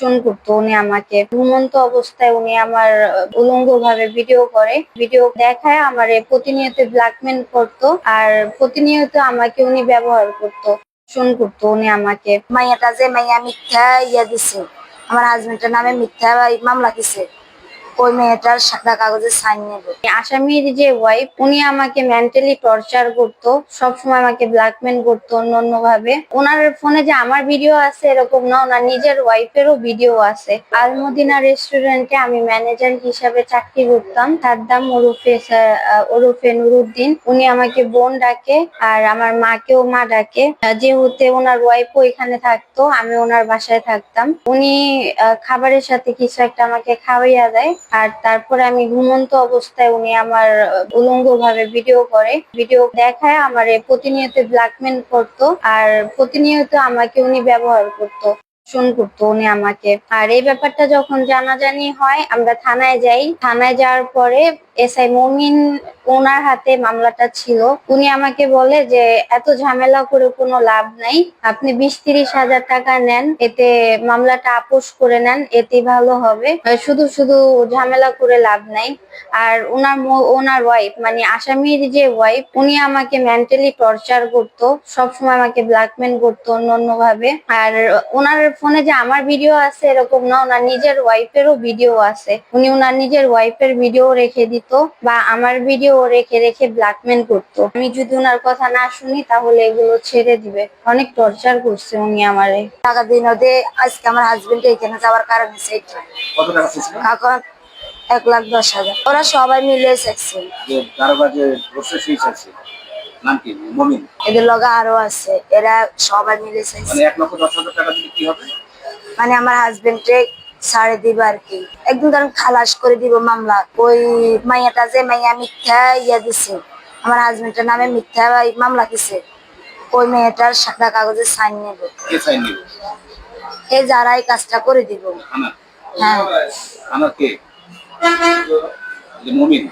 ধর্ষণ করতো উনি আমাকে। ঘুমন্ত অবস্থায় উনি আমার উলঙ্গ ভাবে ভিডিও করে, ভিডিও দেখায় আমারে প্রতিনিয়ত ব্ল্যাকমেল করতো আর প্রতিনিয়ত আমাকে উনি ব্যবহার করতো, ধর্ষণ করতো উনি আমাকে। মাইয়াটা যে মাইয়া মিথ্যা দিছে, আমার হাজবেন্ডের নামে মিথ্যা মামলা দিছে, ওই মেয়েটার সাদা কাগজে সাইন নেবে। আসামির যে ওয়াইফ উনি আমাকে মেন্টালি টর্চার করতো, সবসময় আমাকে ব্ল্যাকমেল করতো অন্য ভাবে। ওনার ফোনে যে আমার ভিডিও আছে এরকম না, ওনার নিজের ওয়াইফেরও ভিডিও আছে। আলমদিনা রেস্টুরেন্টে আমি ম্যানেজার হিসাবে চাকরি করতাম। সাদ্দাম ওরফে নুরুদ্দিন, উনি আমাকে বোন ডাকে আর আমার মাকেও মা ডাকে। যেহেতু ওনার ওয়াইফও এখানে থাকতো, আমি ওনার বাসায় থাকতাম। উনি খাবারের সাথে কিছু একটা আমাকে খাওয়াইয়া দেয় আর তারপরে আমি ঘুমন্ত অবস্থায় উনি আমার উলঙ্গ ভাবে ভিডিও করে, ভিডিও দেখায় আমারে প্রতিনিয়ত ব্ল্যাকমেল করতো আর প্রতিনিয়ত আমাকে উনি ব্যবহার করতো, ধর্ষণ করতো উনি আমাকে। আর এই ব্যাপারটা যখন জানাজানি হয় আমরা থানায় যাই। থানায় যাওয়ার পরে এসআই মমিন ওনার হাতে মামলাটা ছিল। উনি আমাকে বলে যে এত ঝামেলা করে কোনো লাভ নাই, আপনি 20-30 হাজার টাকা নেন, এতে মামলাটা আপোষ করে নেন, এতে ভালো হবে, শুধু শুধু ঝামেলা করে লাভ নাই। আর ওনার ওয়াইফ মানে আসামির যে ওয়াইফ উনি আমাকে মেন্টালি টর্চার করতো, সবসময় আমাকে ব্ল্যাকমেল করতো অন্য ভাবে। আর ওনার ফোনে যে আমার ভিডিও আছে এরকম না, ওনার নিজের ওয়াইফেরও ভিডিও আছে। উনি ওনার নিজের ওয়াইফের ভিডিও রেখে দিত বা আমার ভিডিও রেখে রেখে ব্ল্যাকমেল করতো। আমি যদি ওনার কথা না শুনি তাহলে এগুলো ছেড়ে দিবে। অনেক টর্চার করছে উনি আমারে। টাকা দিন ওদের আজকে আমার হাজবেন্ড এখানে যাওয়ার কারণ হচ্ছে কত টাকা চেয়েছিল? এখন 1,10,000 ওরা সবাই মিলে চাইছে। যে কারোবাজে বসে সেই চাইছে নাম কি? মমিন। এদের লগে আরো আছে, এরা সবাই মিলে চাইছে। মানে 1,10,000 টাকা দিলে কি হবে? মানে আমার হাজবেন্ডে ছাড়ে দিব আর কি, একদম ধরেন খালাস করে দিব মামলা। ওই মাইয়াটা যে মাইয়া মিথ্যা দিছে, আমার হাজবেন্ডের নামে মিথ্যা মামলা দিছে, ওই মেয়েটার সাদা কাগজে সাইন নেবে। কে সাইন দিবে? এই যারা এই কাজটা করে দিব। আনার? হ্যাঁ। আনার কে? যে মমিন।